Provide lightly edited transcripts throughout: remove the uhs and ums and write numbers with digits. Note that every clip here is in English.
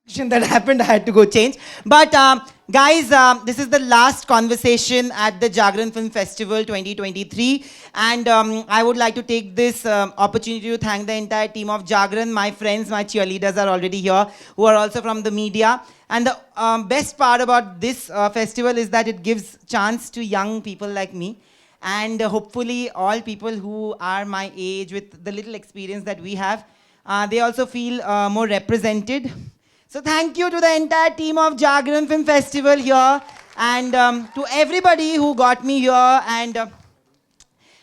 that happened, I had to go change. But guys, this is the last conversation at the Jagran Film Festival 2023. And I would like to take this opportunity to thank the entire team of Jagran. My friends, my cheerleaders are already here, who are also from the media. And the best part about this festival is that it gives chance to young people like me. And hopefully all people who are my age with the little experience that we have, they also feel more represented. So thank you to the entire team of Jagran Film Festival here, and to everybody who got me here and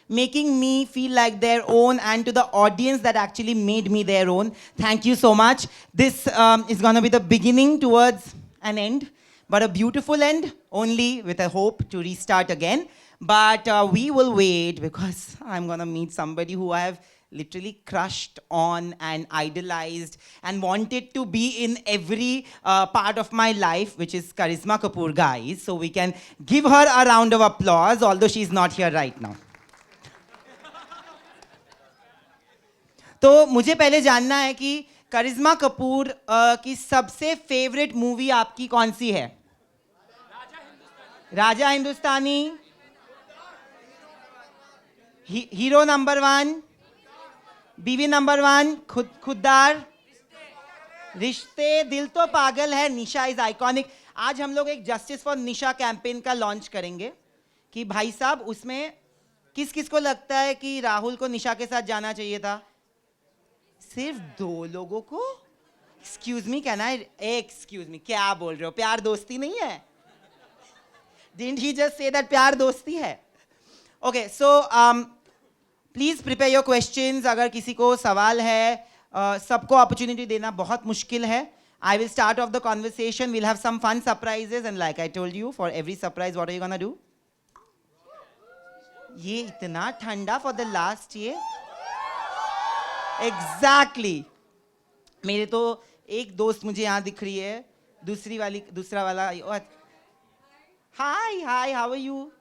making me feel like their own, and to the audience that actually made me their own. Thank you so much. This is going to be the beginning towards an end, but a beautiful end, only with a hope to restart again. But we will wait, because I'm going to meet somebody who I have literally crushed on and idolized and wanted to be in every part of my life, which is Karisma Kapoor, guys. So we can give her a round of applause, although she's not here right now. तो मुझे पहले जानना है कि करिश्मा कपूर की सबसे favourite movie आपकी कौन सी है? राजा हिंदुस्तानी, हीरो नंबर 1, बीवी नंबर 1, खुददार, रिश्ते, दिल तो पागल है, निशा इज आइकॉनिक. आज हम लोग एक जस्टिस फॉर निशा कैंपेन का लॉन्च करेंगे कि भाई साहब उसमें किस किस को लगता है कि राहुल को निशा के साथ जाना चाहिए था? सिर्फ 2 लोगों को? Excuse me, can I? Excuse me, क्या बोल रहे हो? प्यार दोस्ती नहीं है? Didn't he just say that प्यार दोस्ती है? Okay, so please prepare your questions. अगर किसी को सवाल है, सबको अपॉर्चुनिटी देना बहुत मुश्किल है. I will start off the conversation. We'll have some fun surprises, and like I told you, for every surprise, what are you gonna do? ये इतना ठंडा for the last year? Exactly. मेरे तो एक दोस्त मुझे यहाँ दिख रही है, दूसरा वाला. Hi, hi, how are you?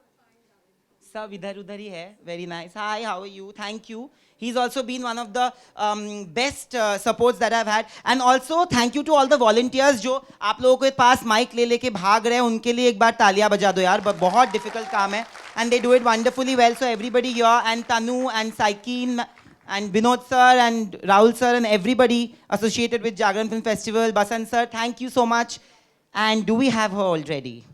सब इधर उधर ही है. Very nice. Hi, how are you? Thank you. He's also been one of the best supports that I've had. And also thank you to all the volunteers जो आप लोगों के पास mic ले लेके भाग रहे हैं. उनके लिए एक बार तालियां बजा दो यार. बहुत difficult काम है. And they do it wonderfully well. So everybody here, and Tanu and Saikin and Vinod sir and Rahul sir and everybody associated with Jagran Film Festival, Basant sir, thank you so much. And do we have her already?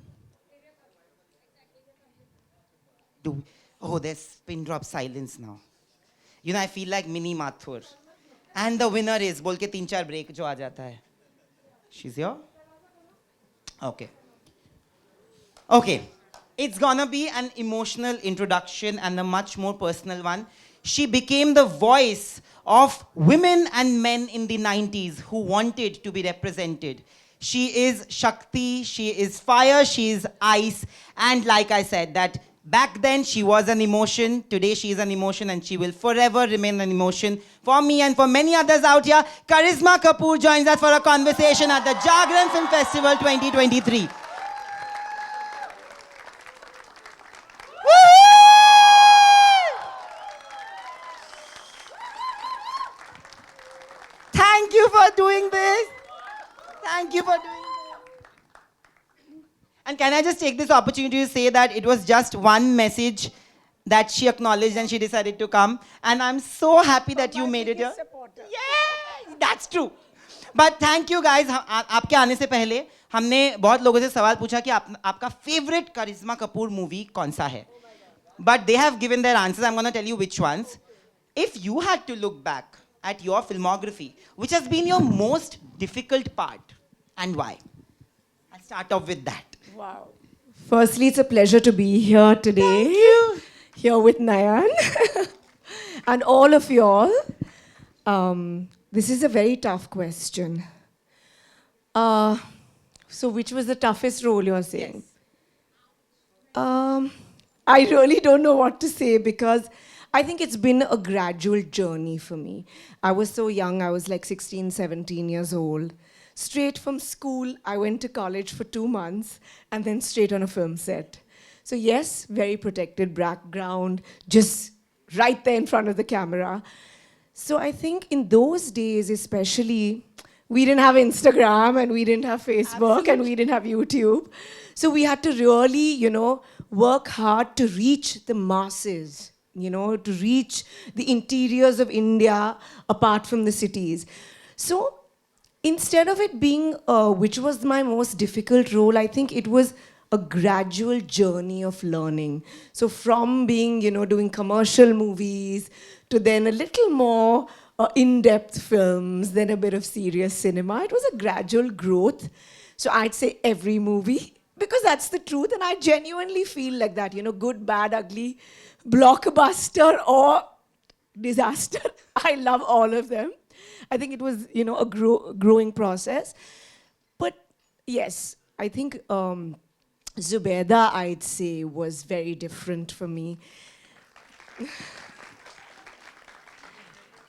Oh, there's pin drop silence now. You know, I feel like mini Mathur. And the winner is, बोल के 3-4 break जो आ जाता है. She's here? Okay. Okay. It's gonna be an emotional introduction and a much more personal one. She became the voice of women and men in the 90s who wanted to be represented. She is Shakti, she is fire, she is ice. And like I said, that back then she was an emotion, today she is an emotion, and she will forever remain an emotion for me and for many others out here. Karisma Kapoor joins us for a conversation at the Jagran Film Festival 2023. Thank you for doing this. Thank you for doing this. And can I just take this opportunity to say that it was just one message that she acknowledged and she decided to come. And I'm so happy that you made it here. Yeah, that's true. But thank you guys. आपके आने से पहले हमने बहुत लोगों से सवाल पूछा कि आपका favorite करिश्मा कपूर movie कौन सा है? But they have given their answers. I'm going to tell you which ones. If you had to look back at your filmography, which has been your most difficult part and why? I'll start off with that. Wow. Firstly, it's a pleasure to be here today. Thank you. Here with Nayan. And all of you all. This is a very tough question. So which was the toughest role you're saying? Yes. I really don't know what to say, because I think it's been a gradual journey for me. I was so young, I was like 16, 17 years old. Straight from school, I went to college for 2 months and then straight on a film set. So yes, very protected background, just right there in front of the camera. So I think in those days especially, We didn't have Instagram and we didn't have Facebook and we didn't have YouTube. So we had to really, work hard to reach the masses, to reach the interiors of India apart from the cities. So instead of it being, which was my most difficult role, I think it was a gradual journey of learning. So from being, doing commercial movies to then a little more in-depth films, then a bit of serious cinema. It was a gradual growth. So I'd say every movie, because that's the truth, and I genuinely feel like that, good, bad, ugly, blockbuster or disaster. I love all of them. I think it was, a growing process. But yes, I think Zubeda, I'd say, was very different for me.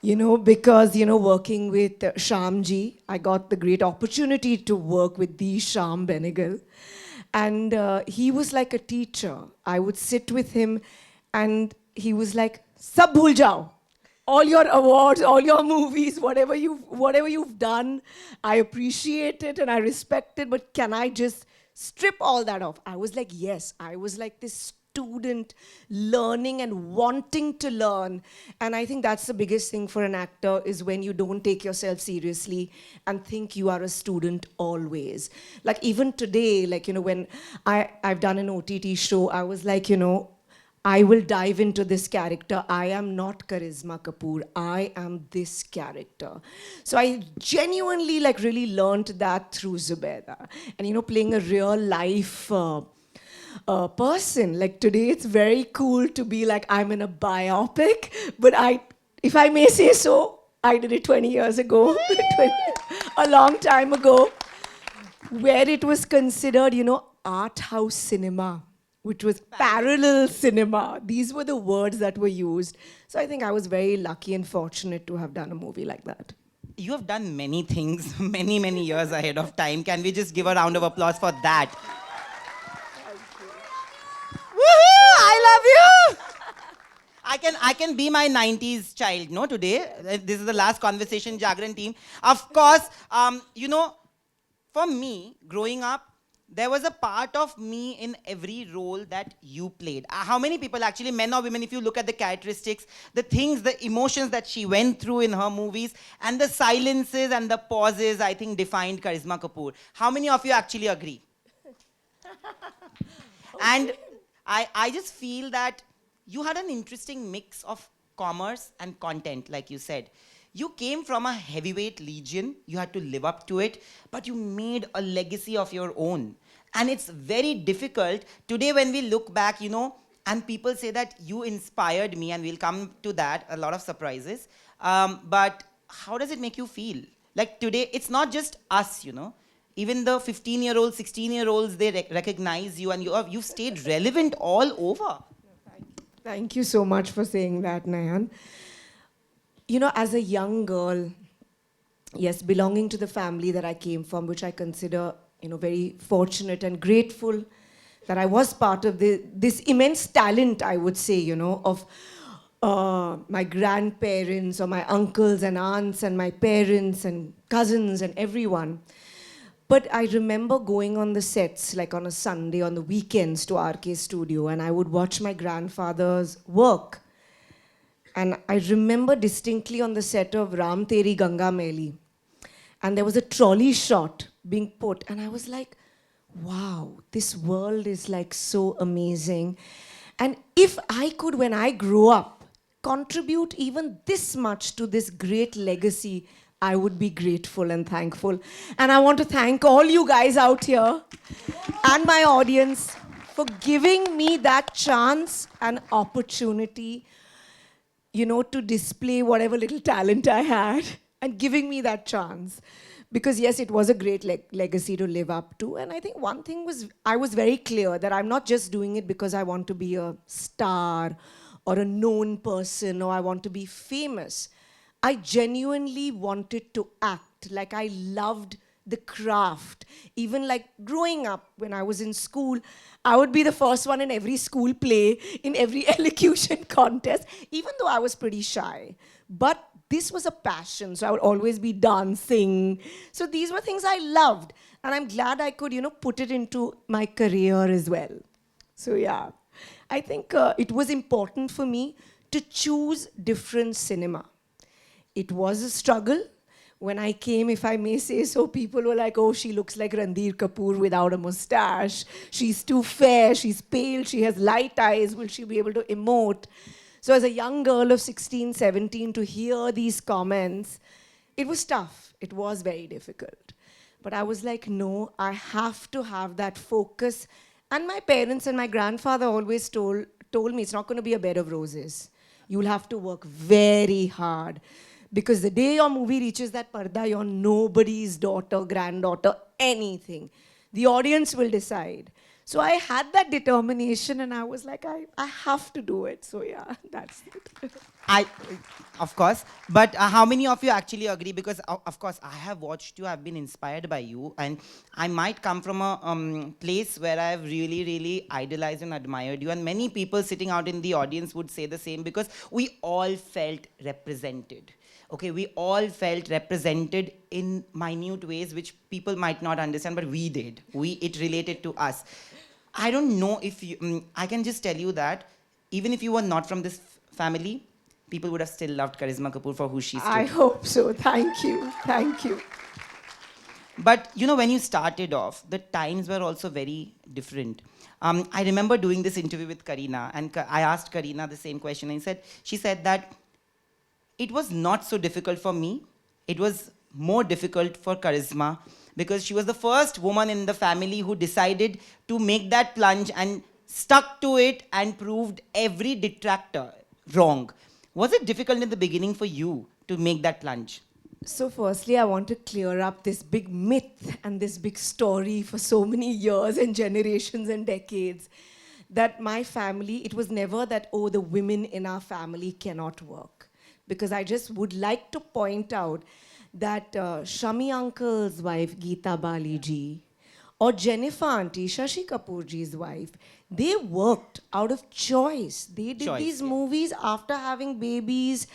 Because, working with Shyamji, I got the great opportunity to work with the Shyam Benegal. And he was like a teacher. I would sit with him and he was like, Sab bhul jao. All your awards, all your movies, whatever you've done, I appreciate it and I respect it, but can I just strip all that off? I was like, yes. I was like this student learning and wanting to learn. And I think that's the biggest thing for an actor is when you don't take yourself seriously and think you are a student always. Like even today, when I've done an OTT show, I was like, I will dive into this character. I am not Karisma Kapoor. I am this character. So I genuinely really learned that through Zubeda. And playing a real life person. Like today, it's very cool to be like, I'm in a biopic, but if I may say so, I did it 20 years ago, a long time ago, where it was considered, art house cinema, which was parallel cinema. These were the words that were used. So I think I was very lucky and fortunate to have done a movie like that. You have done many things, many, many years ahead of time. Can we just give a round of applause for that? Woohoo! I love you! I can be my 90s child, no, today. This is the last conversation, Jagran team. Of course, for me, growing up, there was a part of me in every role that you played. How many people, actually, men or women, if you look at the characteristics, the things, the emotions that she went through in her movies, and the silences and the pauses, I think, defined Karisma Kapoor. How many of you actually agree? And I just feel that you had an interesting mix of commerce and content, like you said. You came from a heavyweight legion, you had to live up to it, but you made a legacy of your own. And it's very difficult. Today when we look back, and people say that you inspired me, and we'll come to that, a lot of surprises. But how does it make you feel? Like today, it's not just us, Even the 15-year-olds, 16-year-olds, they recognize you, and you've stayed relevant all over. Thank you so much for saying that, Nayan. As a young girl, yes, belonging to the family that I came from, which I consider, very fortunate and grateful that I was part of this immense talent, I would say, of my grandparents or my uncles and aunts and my parents and cousins and everyone. But I remember going on the sets, like on a Sunday, on the weekends to RK Studio, and I would watch my grandfather's work. And I remember distinctly on the set of Ram Teri Ganga Maili, and there was a trolley shot being put, and I was like, wow, this world is like so amazing. And if I could, when I grow up, contribute even this much to this great legacy, I would be grateful and thankful. And I want to thank all you guys out here and my audience for giving me that chance and opportunity, to display whatever little talent I had and giving me that chance. Because yes, it was a great legacy to live up to. And I think one thing was, I was very clear that I'm not just doing it because I want to be a star or a known person or I want to be famous. I genuinely wanted to act. Like I loved the craft. Even like growing up when I was in school, I would be the first one in every school play, in every elocution contest, even though I was pretty shy. But this was a passion. So I would always be dancing. So these were things I loved. And I'm glad I could, put it into my career as well. So yeah, I think it was important for me to choose different cinema. It was a struggle. When I came, if I may say so, people were like, oh, she looks like Ranbir Kapoor without a mustache. She's too fair, she's pale, she has light eyes, will she be able to emote? So as a young girl of 16, 17, to hear these comments, it was tough. It was very difficult. But I was like, no, I have to have that focus. And my parents and my grandfather always told me it's not going to be a bed of roses. You'll have to work very hard. Because the day your movie reaches that parda, you're nobody's daughter, granddaughter, anything. The audience will decide. So I had that determination and I was like, I have to do it. So yeah, that's it. I, of course. But how many of you actually agree? Because of course, I have watched you. I've been inspired by you, and I might come from a place where I've really, really idolized and admired you. And many people sitting out in the audience would say the same because we all felt represented. Okay, we all felt represented in minute ways which people might not understand, but we did. It related to us. I don't know if you. I can just tell you that even if you were not from this family, people would have still loved Karisma Kapoor for who she I stood. hope so. Thank you. Thank you. But when you started off, the times were also very different. I remember doing this interview with Karina, and I asked Karina the same question, and she said that it was not so difficult for me. It was more difficult for Charisma because she was the first woman in the family who decided to make that plunge and stuck to it and proved every detractor wrong. Was it difficult in the beginning for you to make that plunge? So, firstly, I want to clear up this big myth and this big story for so many years and generations and decades that my family, it was never that, oh, the women in our family cannot work. Because I just would like to point out that Shami uncle's wife, Geeta Bali ji, or Jennifer auntie, Shashi Kapoor ji's wife, they worked out of choice. They did Choice, these yeah. movies after having babies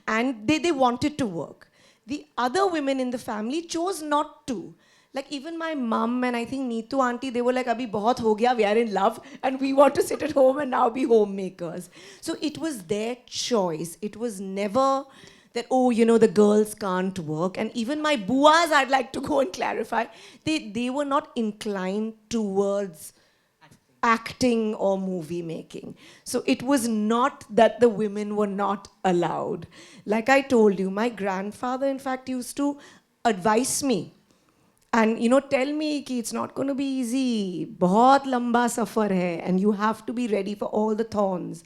and they wanted to work. The other women in the family chose not to. Like even my mum and I think Neetu auntie, they were like, Abhi bahut ho gaya, we are in love and we want to sit at home and now be homemakers. So it was their choice. It was never that, oh, the girls can't work. And even my buas, I'd like to go and clarify, they were not inclined towards acting or movie making. So it was not that the women were not allowed. Like I told you, my grandfather, in fact, used to advise me and tell me कि it's not going to be easy, बहुत लंबा सफर है, and you have to be ready for all the thorns.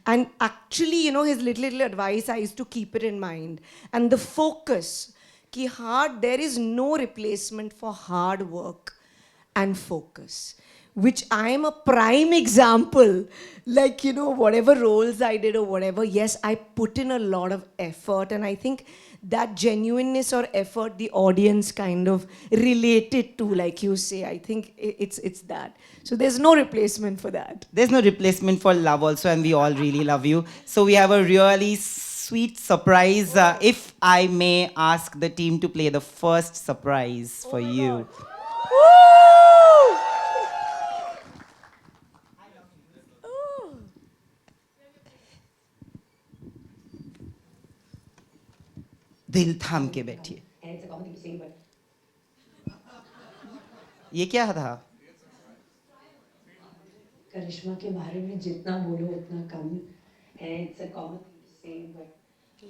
And actually, his little advice, I used to keep it in mind. And the focus, कि there is no replacement for hard work and focus, which I am a prime example. Like, whatever roles I did or whatever, yes, I put in a lot of effort. And I think that genuineness or effort the audience kind of related to, like you say, I think it's that. So there's no replacement for that. There's no replacement for love also, and we all really love you. So we have a really sweet surprise. If I may ask the team to play the first surprise for you. Woo! दिल थाम के बैठिए. And it's a common thing to say, but ये क्या था? करिश्मा के बारे में जितना बोलो उतना कम है. It's a common thing to say, but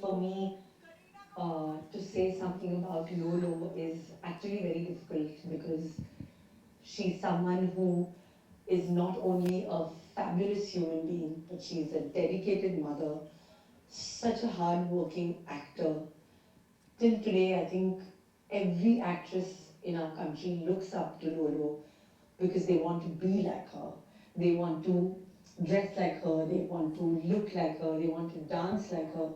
for me, to say something about Lolo is actually very difficult because she's someone who is not only a fabulous human being, but she's a dedicated mother, such a hard-working actor. Till today, I think every actress in our country looks up to Lolo because they want to be like her. They want to dress like her, they want to look like her, they want to dance like her.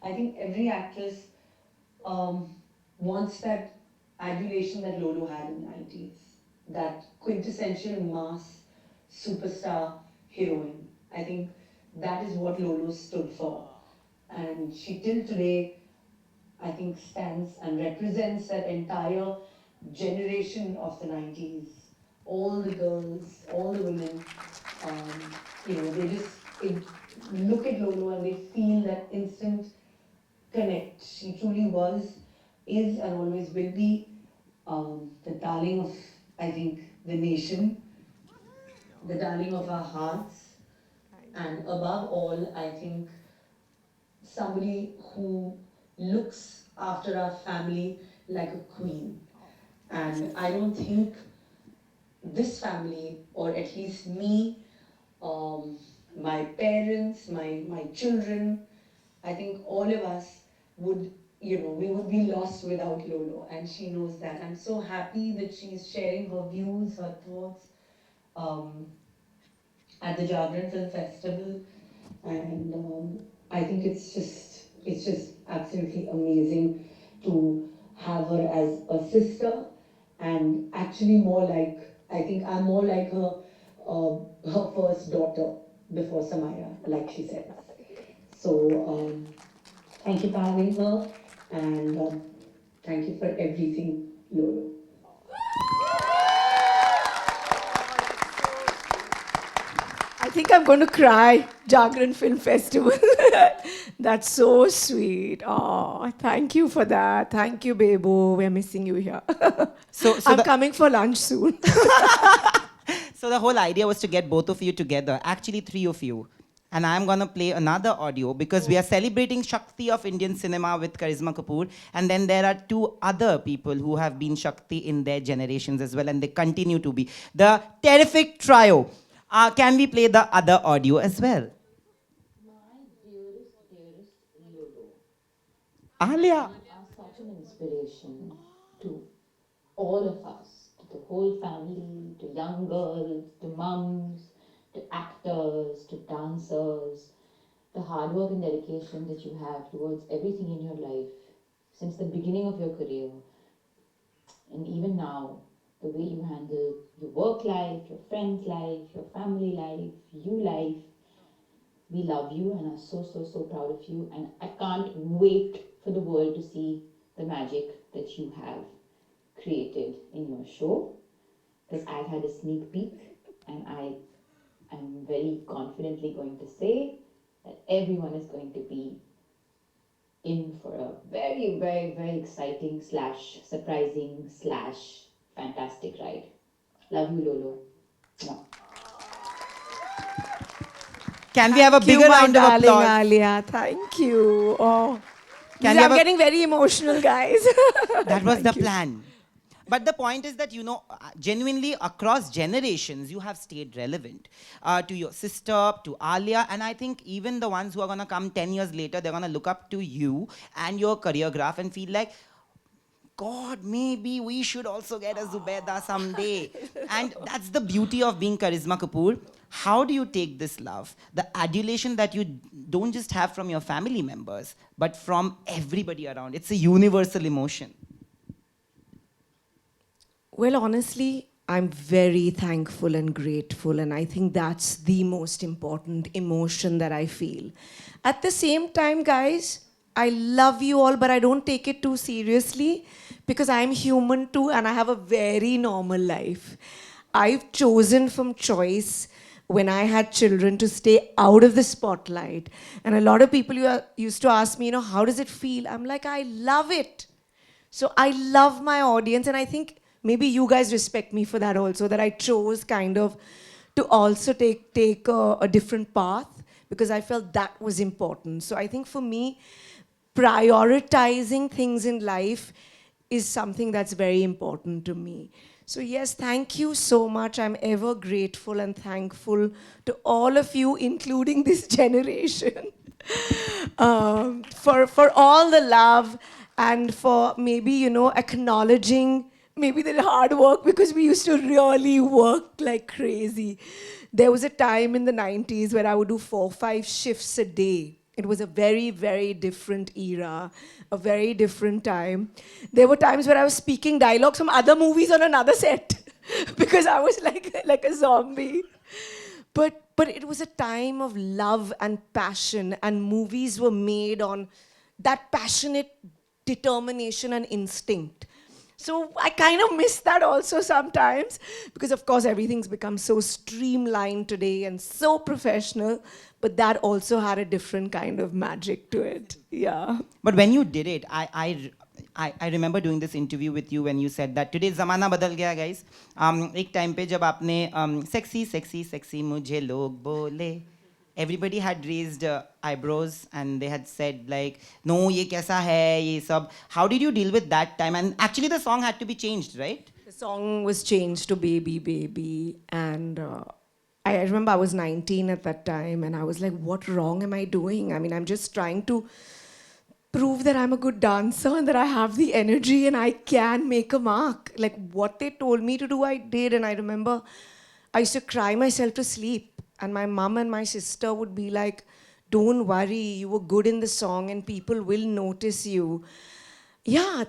I think every actress wants that adulation that Lolo had in the 90s, that quintessential mass superstar heroine. I think that is what Lolo stood for. And she till today I think stands and represents that entire generation of the 90s. All the girls, all the women, they just look at Lolo and they feel that instant connect. She truly was, is, and always will be the darling of, I think, the nation, the darling of our hearts, and above all, I think somebody who looks after our family like a queen. And I don't think this family, or at least me, um, my parents, my children, I think all of us would, we would be lost without Lolo, and she knows that. I'm so happy that she's sharing her views, her thoughts um, at the Jagran Film Festival, and I think it's just absolutely amazing to have her as a sister, and actually more like, I think I'm more like her first daughter before Samaya, like she says. So thank you for having her, and thank you for everything, Lolo. I think I'm going to cry. Jagran Film Festival. That's so sweet. Oh, thank you for that. Thank you, Bebo. We're missing you here. So I'm the- coming for lunch soon. So the whole idea was to get both of you together, actually three of you. And I'm gonna play another audio because we are celebrating Shakti of Indian cinema with Karisma Kapoor. And then there are two other people who have been Shakti in their generations as well, and they continue to be. The terrific trio. Can we play the other audio as well? My dearest Lolo, Alia. you are such an inspiration to all of us, to the whole family, to young girls, to mums, to actors, to dancers. The hard work and dedication that you have towards everything in your life since the beginning of your career, and even now, the way you handle your work life, your friends' life, your family life, you life. We love you and are so, so, so proud of you. And I can't wait for the world to see the magic that you have created in your show. Because I've had a sneak peek, and I'm very confidently going to say that everyone is going to be in for a very, very, very exciting slash surprising slash fantastic ride. Love you, Lolo. Mwah. Can we have a Thank you, bigger my round of darling applause? Alia. Thank you. Oh, Can we I'm have a- getting very emotional, guys. That was the Thank you. plan. But the point is that, genuinely across generations, you have stayed relevant to your sister, to Alia, and I think even the ones who are going to come 10 years later, they're going to look up to you and your career graph and feel like, God, maybe we should also get a Zubeda someday. And that's the beauty of being Karisma Kapoor. How do you take this love, the adulation that you don't just have from your family members, but from everybody around? It's a universal emotion. Well, honestly, I'm very thankful and grateful, and I think that's the most important emotion that I feel. At the same time, guys, I love you all, but I don't take it too seriously because I'm human too and I have a very normal life. I've chosen from choice when I had children to stay out of the spotlight. And a lot of people used to ask me, how does it feel? I'm like, I love it. So I love my audience, and I think maybe you guys respect me for that also, that I chose kind of to also take a different path because I felt that was important. So I think for me, prioritizing things in life is something that's very important to me. So yes, thank you so much. I'm ever grateful and thankful to all of you, including this generation, for all the love and for maybe, acknowledging maybe the hard work, because we used to really work like crazy. There was a time in the 90s where I would do 4-5 shifts a day. It was a very, very different era, a very different time. There were times where I was speaking dialogues from other movies on another set because I was like a zombie. But it was a time of love and passion, and movies were made on that passionate determination and instinct. So I kind of miss that also sometimes because, of course, everything's become so streamlined today and so professional. But that also had a different kind of magic to it. Yeah. But when you did it, I remember doing this interview with you when you said that today ज़माना बदल गया guys. एक time पे जब आपने sexy sexy sexy मुझे लोग बोले, everybody had raised eyebrows and they had said like, no ये कैसा है ये सब. How did you deal with that time? And actually the song had to be changed, right? The song was changed to Baby Baby, and I remember I was 19 at that time, and I was like, what wrong am I doing? I mean, I'm just trying to prove that I'm a good dancer and that I have the energy and I can make a mark. Like what they told me to do, I did. And I remember I used to cry myself to sleep. And my mom and my sister would be like, don't worry, you were good in the song and people will notice you. Yeah,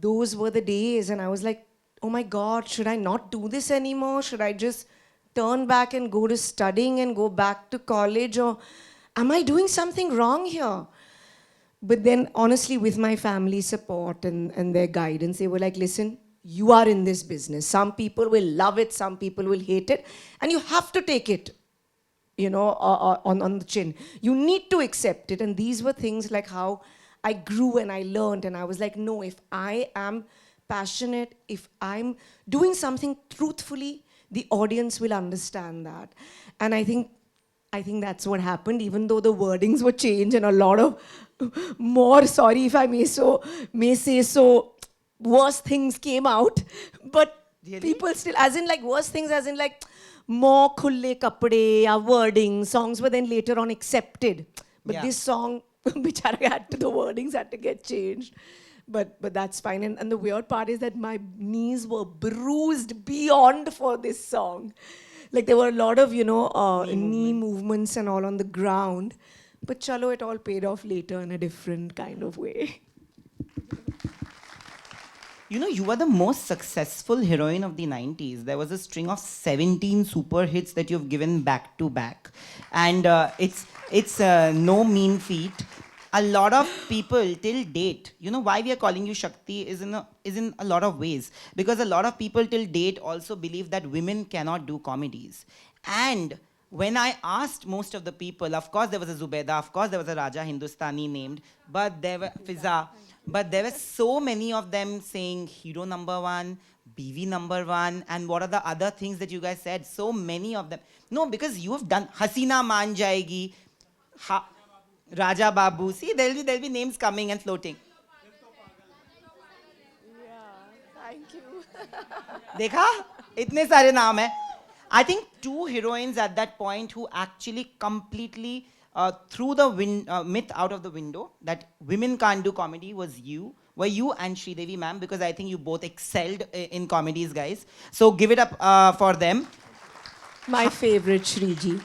those were the days. And I was like, oh my God, should I not do this anymore? Should I just turn back and go to studying and go back to college? Or am I doing something wrong here? But then, honestly, with my family support and their guidance, they were like, listen, you are in this business. Some people will love it, some people will hate it, and you have to take it, on the chin. You need to accept it. And these were things like how I grew and I learned. And I was like, no, if I am passionate, if I'm doing something truthfully, the audience will understand that. And I think that's what happened, even though the wordings were changed and a lot of more, sorry if I may say so, worse things came out. But Really? people still, as in like worse things, as in like more khulle kapde or wording, songs were then later on accepted. But Yeah. this song, the wordings had to get changed. But that's fine. And the weird part is that my knees were bruised beyond for this song. Like there were a lot of, knee movements and all on the ground. But chalo, it all paid off later in a different kind of way. You were the most successful heroine of the 90s. There was a string of 17 super hits that you've given back to back. And it's no mean feat. A lot of people till date, why we are calling you Shakti is in a lot of ways. Because a lot of people till date also believe that women cannot do comedies. And when I asked most of the people, of course there was a Zubeda, of course there was a Raja Hindustani named, but there were Fiza, but there were so many of them saying hero number one, BV number one, and what are the other things that you guys said? So many of them. No, because you have done Hasina Maan Jayegi, Raja Babu. See, there'll be names coming and floating. Yeah, thank you. देखा इतने सारे नाम हैं. I think two heroines at that point who actually completely threw the myth out of the window that women can't do comedy were you and Sridevi ma'am, because I think you both excelled in comedies, guys. So give it up for them. My favorite, Shriji.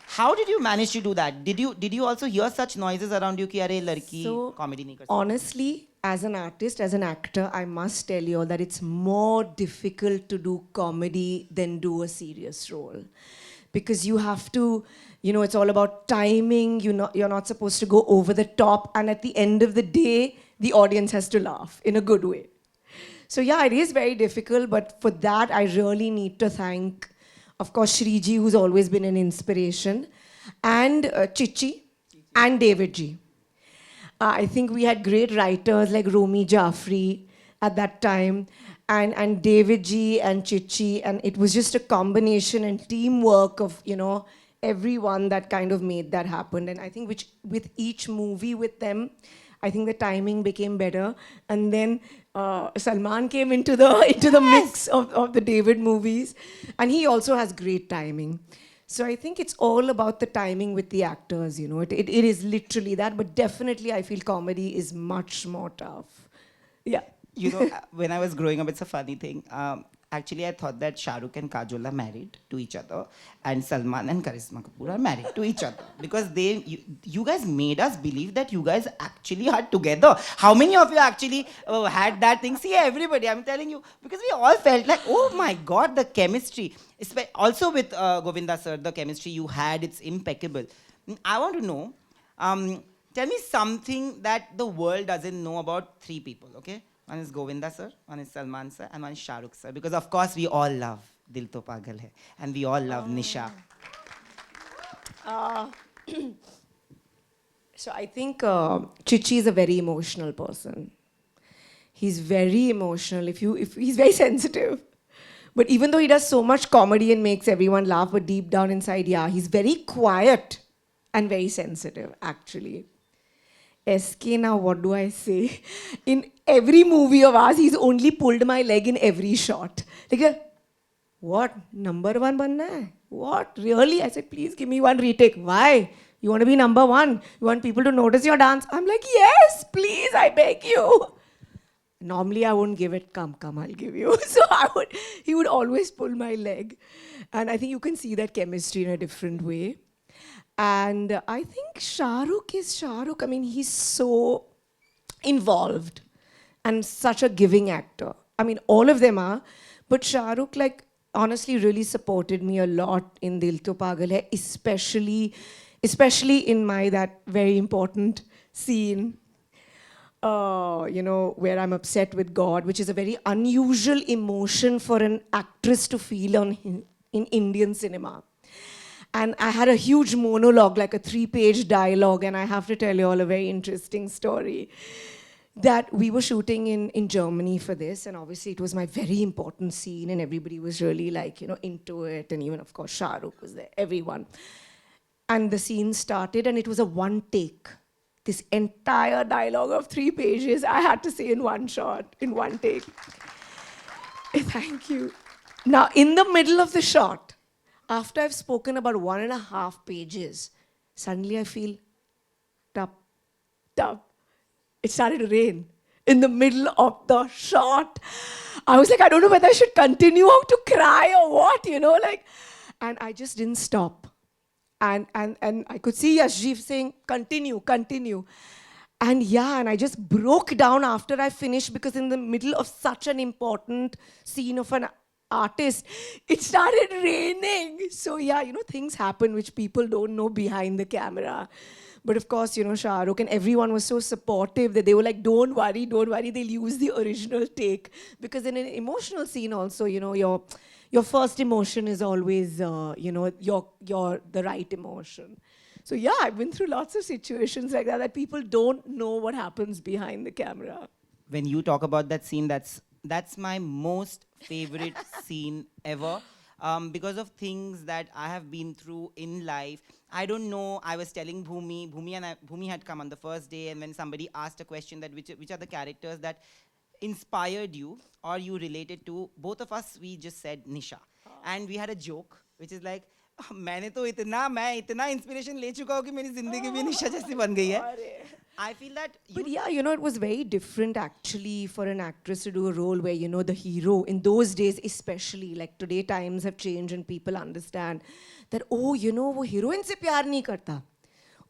How did you manage to do that? Did you also hear such noises around you कि अरे लड़की So, comedy नहीं कर सकती? honestly, as an artist, as an actor, I must tell you all that it's more difficult to do comedy than do a serious role. Because you have to, it's all about timing. You're not supposed to go over the top. And at the end of the day, the audience has to laugh in a good way. So yeah, it is very difficult. But for that, I really need to thank, of course, Shriji, who's always been an inspiration, and Chichi, and David G. I think we had great writers like Romi Jaffrey at that time, and David G and Chichi, and it was just a combination and teamwork of, everyone that kind of made that happen. And I think with each movie with them, I think the timing became better. And then Salman came into the mix of the David movies, and he also has great timing. So I think it's all about the timing with the actors, It is literally that, but definitely I feel comedy is much more tough. Yeah. When I was growing up, it's a funny thing. Actually, I thought that Shah Rukh and Kajol are married to each other, and Salman and Karisma Kapoor are married to each other. Because you guys made us believe that you guys actually are together. How many of you actually had that thing? See, everybody, I'm telling you, because we all felt like, oh my God, the chemistry. Also with Govinda sir, the chemistry you had, it's impeccable. I want to know, Tell me something that the world doesn't know about three people, okay? One is Govinda sir, one is Salman sir, and one is Shah Rukh sir. Because of course we all love Dil To Pagal Hai, and we all love Nisha. So I think Chichi is a very emotional person. He's very emotional. If he's very sensitive. But even though he does so much comedy and makes everyone laugh, but deep down inside, yeah, he's very quiet and very sensitive, actually. SK, now what do I say? In every movie of ours, he's only pulled my leg in every shot. Like, what? Number one banna hai? What? Really? I said, please give me one retake. Why? You want to be number one? You want people to notice your dance? I'm like, yes, please, I beg you. Normally, I wouldn't give it, come, I'll give you. So he would always pull my leg. And I think you can see that chemistry in a different way. And I think Shah Rukh is Shah Rukh. I mean, he's so involved and such a giving actor. I mean, all of them are. But Shah Rukh, like, honestly really supported me a lot in Dil To Pagal Hai, especially in my that very important scene, where I'm upset with God, which is a very unusual emotion for an actress to feel in Indian cinema. And I had a huge monologue, like a 3-page dialogue, and I have to tell you all a very interesting story. That we were shooting in Germany for this, and obviously it was my very important scene, and everybody was really like, into it, and even, of course, Shah Rukh was there, everyone. And the scene started, and it was a one take. This entire dialogue of 3 pages, I had to say in one shot, in one take. Thank you. Now, in the middle of the shot, after I've spoken about 1.5 pages, suddenly I feel, tap, tap. It started to rain in the middle of the shot. I was like, I don't know whether I should continue or to cry or what, and I just didn't stop. And I could see Yashjeev saying, continue. And I just broke down after I finished, because in the middle of such an important scene of an artist, it started raining. So things happen which people don't know behind the camera. But of course, Shah Rukh and everyone was so supportive that they were like, don't worry, they'll use the original take. Because in an emotional scene also, your first emotion is always, the right emotion. So I've been through lots of situations like that people don't know what happens behind the camera. When you talk about that scene, that's my most favorite scene ever. Because of things that I have been through in life. I don't know, I was telling Bhumi had come on the first day, and when somebody asked a question that which are the characters that inspired you or you related to, both of us, we just said Nisha. And we had a joke, which is like, मैं इतना inspiration ले चुका हूँ कि मेरी जिंदगी भी निशा जैसी बन गई है. I feel that But it was very different actually for an actress to do a role where, the hero, in those days especially, like today times have changed and people understand that, wo heroine se pyar nahi karta.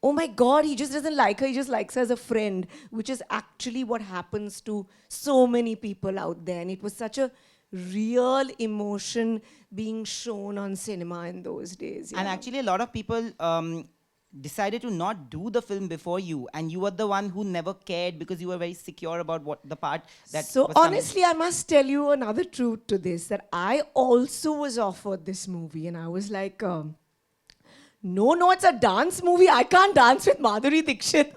Oh my God, he just doesn't like her, he just likes her as a friend, which is actually what happens to so many people out there. And it was such a real emotion being shown on cinema in those days. And actually a lot of people decided to not do the film before you, and you were the one who never cared because you were very secure about what the part that So was coming. honestly, I must tell you another truth to this, that I also was offered this movie, and I was like, no, it's a dance movie. I can't dance with Madhuri Dixit.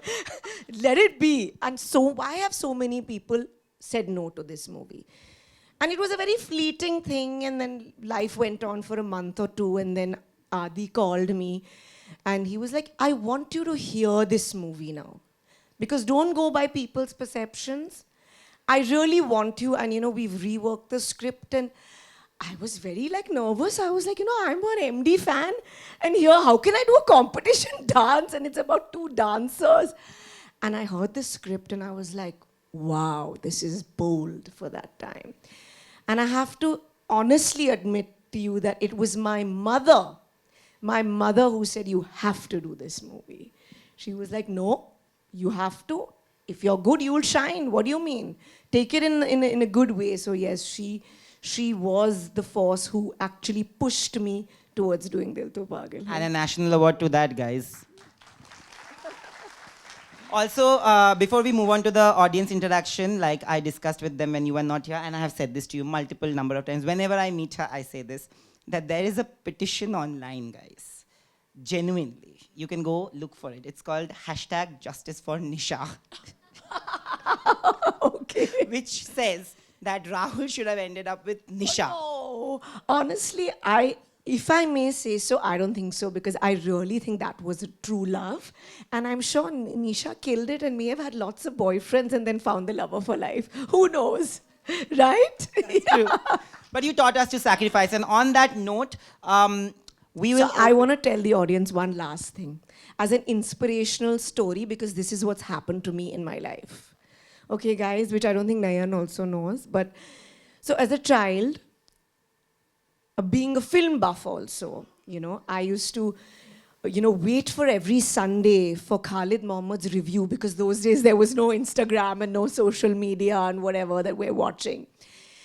Let it be. And so why have so many people said no to this movie? And it was a very fleeting thing, and then life went on for a month or two, and then Adi called me, and he was like, I want you to hear this movie now. Because don't go by people's perceptions. I really want you, and we've reworked the script, and I was very nervous. I was like, I'm an MD fan, and here, how can I do a competition dance? And it's about 2 dancers. And I heard the script, and I was like, wow, this is bold for that time. And I have to honestly admit to you that it was my mother who said, you have to do this movie. She was like, no, you have to. If you're good, you'll shine. What do you mean? Take it in a good way. So yes, she was the force who actually pushed me towards doing Dil To Pagal Hai. And a national award to that, guys. Also, before we move on to the audience interaction, like I discussed with them when you were not here, and I have said this to you multiple number of times. Whenever I meet her, I say this, that there is a petition online, guys. Genuinely. You can go look for it. It's called hashtag Justice for Nisha. Okay. Which says that Rahul should have ended up with Nisha. Oh, honestly, if I may say so, I don't think so because I really think that was a true love. And I'm sure Nisha killed it and may have had lots of boyfriends and then found the love of her life. Who knows? Right? True. But you taught us to sacrifice. And on that note, we will. So I want to tell the audience one last thing as an inspirational story because this is what's happened to me in my life. Okay, guys, which I don't think Nayan also knows. But so as a child, being a film buff also, I used to, wait for every Sunday for Khalid Mohammed's review because those days there was no Instagram and no social media and whatever that we're watching.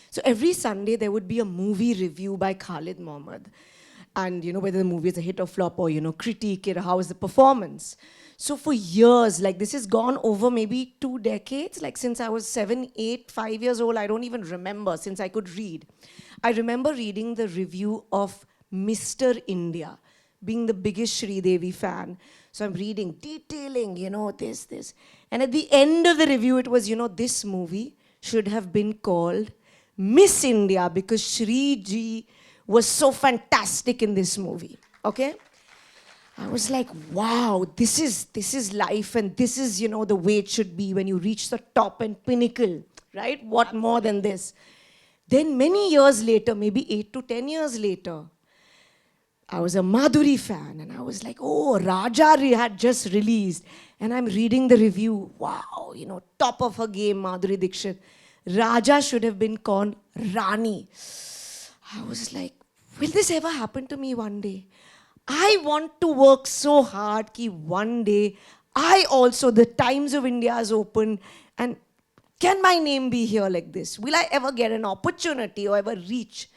So every Sunday there would be a movie review by Khalid Mohammed. And, whether the movie is a hit or flop or, critique it, how is the performance. So for years, like this has gone over maybe 2 decades, like since I was 7, 8, 5 years old, I don't even remember, since I could read. I remember reading the review of Mr. India, being the biggest Sridevi fan. So I'm reading, detailing, this. And at the end of the review, it was, this movie should have been called Miss India because Shri Ji was so fantastic in this movie, okay? I was like, wow, this is life and this is, the way it should be when you reach the top and pinnacle, right? What more than this? Then many years later, maybe 8 to 10 years later, I was a Madhuri fan and I was like, oh, Raja had just released. And I'm reading the review, wow, top of her game, Madhuri Dixit. Raja should have been called Rani. I was like, will this ever happen to me one day? I want to work so hard that one day I also, the Times of India is open and can my name be here like this? Will I ever get an opportunity or ever reach?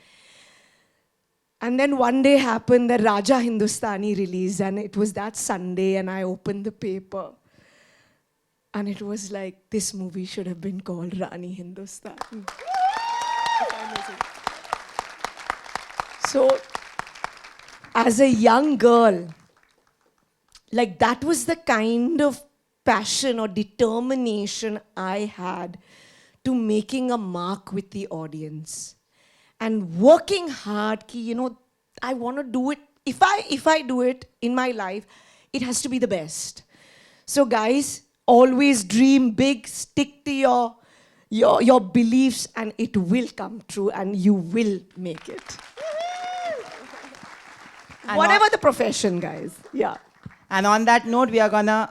And then one day happened that Raja Hindustani released and it was that Sunday and I opened the paper. And it was like, this movie should have been called Rani Hindustani. So, as a young girl, like that was the kind of passion or determination I had to making a mark with the audience. And working hard, I want to do it. If I do it in my life, it has to be the best. So guys, always dream big, stick to your beliefs and it will come true and you will make it. And Whatever the profession, guys. Yeah. And on that note, we are gonna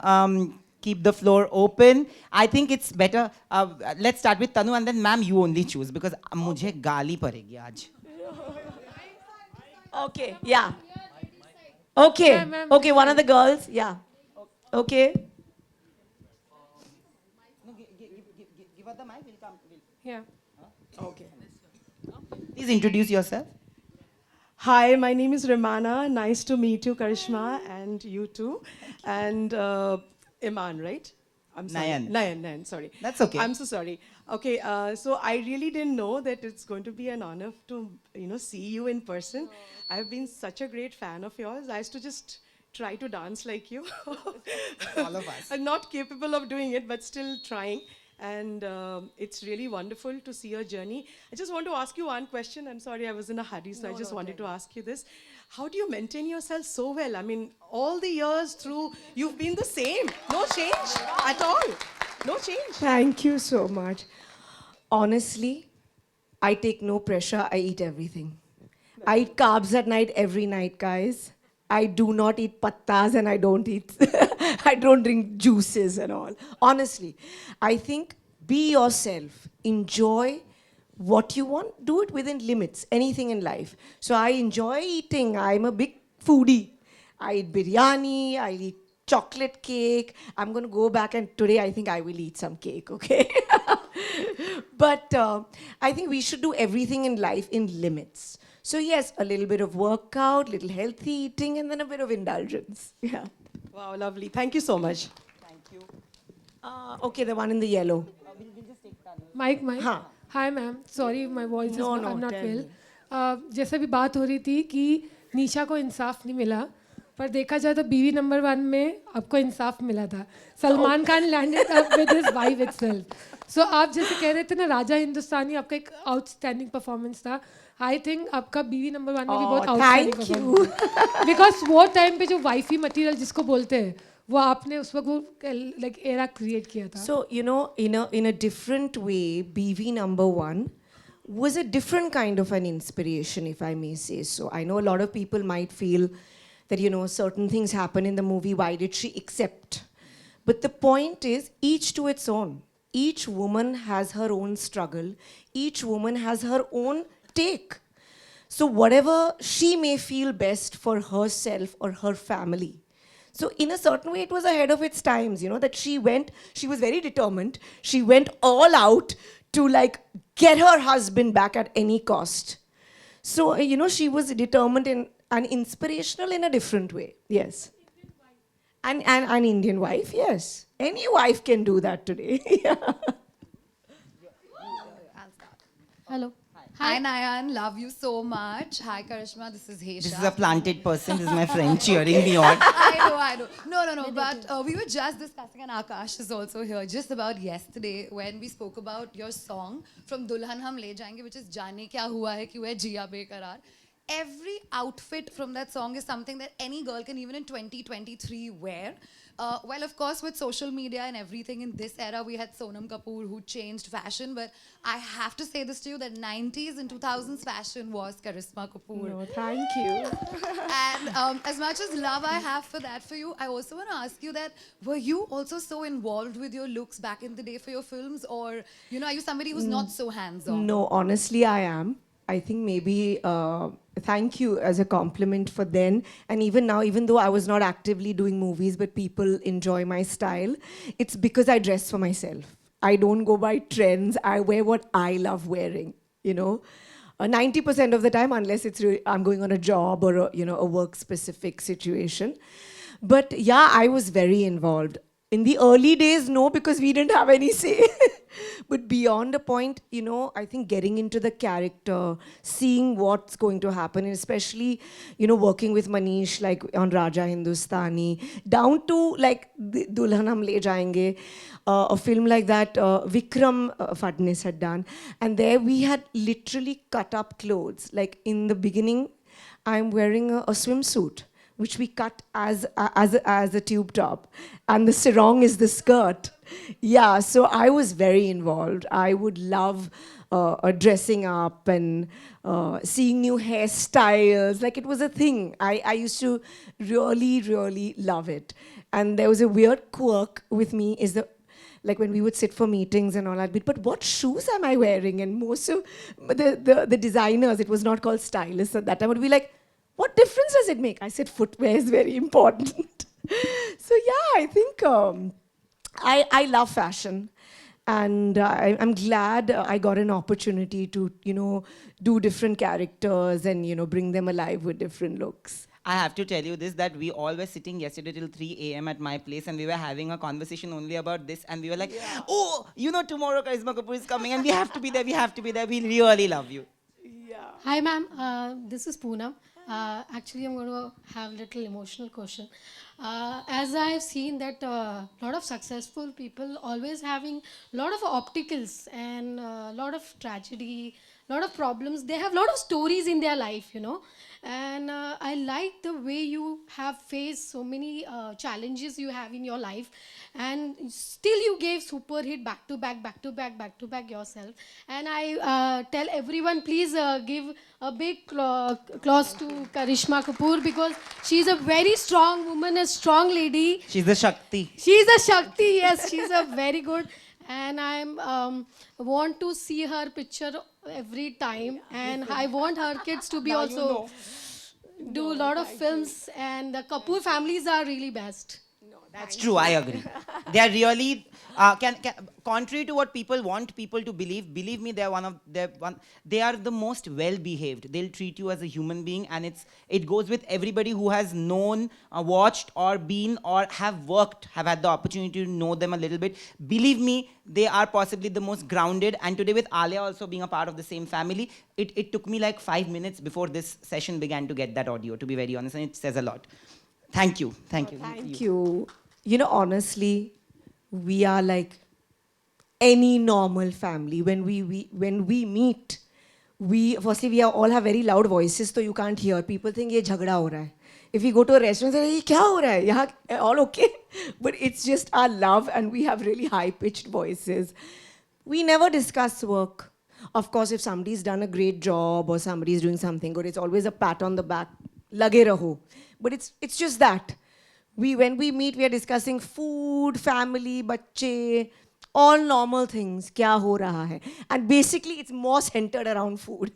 keep the floor open. I think it's better. Let's start with Tanu and then ma'am, you only choose because मुझे गाली पड़ेगी आज. Okay, yeah. Okay, okay, one of the girls, yeah. Okay. Give her the mic, we'll come. Yeah. Okay. Please introduce yourself. Hi, my name is Ramana. Nice to meet you, Karishma, and you too. And Iman, right? I'm sorry. Nayan, sorry. That's okay. I'm so sorry. Okay, so I really didn't know that it's going to be an honor to, see you in person. I've been such a great fan of yours. I used to just try to dance like you. All of us. I'm not capable of doing it, but still trying. And it's really wonderful to see your journey. I just want to ask you one question. I'm sorry, I was in a hurry, so I just wanted to ask you this. How do you maintain yourself so well? I mean, all the years through, you've been the same. No change at all. No change. Thank you so much. Honestly, I take no pressure. I eat everything. I eat carbs at night every night, guys. I do not eat pattas and I don't drink juices and all. Honestly, I think be yourself. Enjoy what you want. Do it within limits. Anything in life. So I enjoy eating. I'm a big foodie. I eat biryani. I eat chocolate cake. I'm going to go back and today I think I will eat some cake, okay? But I think we should do everything in life in limits. So yes, a little bit of workout, little healthy eating, and then a bit of indulgence. Yeah. Wow, lovely. Thank you so much. Thank you. Okay, the one in the yellow. Mic mic हाँ. Hi ma'am sorry my voice is No, I no, am not tell well me. जैसे भी बात हो रही थी कि निशा को इंसाफ नहीं मिला पर देखा जाए तो बीवी नंबर 1 में आपको इंसाफ मिला था Salman Khan landed up with his wife itself so आप जैसे कह रहे थे ना राजा हिंदुस्तानी आपका एक आउटस्टैंडिंग परफॉर्मेंस था आई थिंक आपका बीवी नंबर 1 में भी बहुत outstanding Thank you. Performance because वो टाइम पे जो वाइफी मटेरियल जिसको बोलते हैं वो आपने उस वक्त वो लाइक एरा क्रिएट किया था So, you know, in a different way, BV number one was a different kind of an inspiration, if I may say so. I know a lot of people might feel that, you know, certain things happen in the movie, why did she accept? But the point is, each to its own. Each woman has her own struggle, each woman has her own take. So, whatever she may feel best for herself or her family. So in a certain way, it was ahead of its times, you know, that she was very determined. She went all out to like get her husband back at any cost. So, you know, she was determined and inspirational in a different way. Yes. And an Indian wife, yes. Any wife can do that today. Yeah. Hello. Hi, Nayan. Love you so much. Hi, Karishma. This is Hesha. This is a planted person. This is my friend cheering me on. I know. No. But we were just discussing, and Akash is also here, just about yesterday when we spoke about your song from Dulhan Hum Le Jayenge, which is Jaane Kya Hua Hai Kyun Hai Jiya Bekarar. Every outfit from that song is something that any girl can even in 2023 wear. Well, of course, with social media and everything in this era, we had Sonam Kapoor who changed fashion. But I have to say this to you that 90s and 2000s fashion was Karisma Kapoor. No, thank you. And as much as love I have for that for you, I also want to ask you that were you also so involved with your looks back in the day for your films? Or, you know, are you somebody who's not so hands-on? No, honestly, I am. I think maybe thank you as a compliment for then. And even now, even though I was not actively doing movies, but people enjoy my style, it's because I dress for myself. I don't go by trends. I wear what I love wearing, you know. 90% of the time, unless I'm going on a job or a work-specific situation. But yeah, I was very involved. In the early days, no, because we didn't have any say. But beyond a point, you know, I think getting into the character, seeing what's going to happen, and especially, you know, working with Manish, like on Raja Hindustani, down to like Dulhan Hum Le Jayenge, a film like that Vikram Fadnis had done. And there we had literally cut up clothes. Like in the beginning, I'm wearing a swimsuit, which we cut as a tube top, and the sarong is the skirt. Yeah, so I was very involved. I would love dressing up and seeing new hairstyles. Like it was a thing. I used to really, really love it. And there was a weird quirk with me is like when we would sit for meetings and all, I'd be, but what shoes am I wearing? And most of the designers, it was not called stylists at that time, would be like, what difference does it make? I said, footwear is very important. So yeah, I think I love fashion. And I'm glad I got an opportunity to, you know, do different characters and, you know, bring them alive with different looks. I have to tell you this, that we all were sitting yesterday till 3 a.m. at my place and we were having a conversation only about this and we were like, oh, you know, tomorrow Karisma Kapoor is coming and we have to be there, we really love you. Hi, ma'am. This is Poonam. Actually, I'm going to have a little emotional question. As I've seen that a lot of successful people always having a lot of obstacles and a lot of tragedy, a lot of problems. They have a lot of stories in their life, you know. And I like the way you have faced so many challenges you have in your life, and still you gave super hit back to back yourself. And I tell everyone, please give a big applause to Karishma Kapoor because she's a very strong woman, a strong lady. She's the Shakti. She's a Shakti, yes, she's a very good. And I want to see her picture every time. And I want her kids to be also do a lot of films. And the Kapoor families are really best. That's true. I agree. They are really contrary to what people want people to believe me, they are the most well behaved. They'll treat you as a human being, and it goes with everybody who has known, watched, or been, or have had the opportunity to know them a little bit. Believe me, they are possibly the most grounded. And today, with Alia also being a part of the same family, it took me like 5 minutes before this session began to get that audio, to be very honest, and it says a lot. Thank you. Thank you. Thank you. You know, honestly, we are like any normal family. When we meet, we all have very loud voices, so you can't hear. People think ये झगड़ा हो रहा है. If we go to a restaurant, they say, "ये क्या हो रहा है? यहाँ all okay?" But it's just our love, and we have really high-pitched voices. We never discuss work. Of course, if somebody's done a great job or somebody's doing something good, it's always a pat on the back. Lage raho. But it's just that. When we meet, we are discussing food, family, bacche, all normal things. Kya ho raha hai? And basically, it's more centered around food,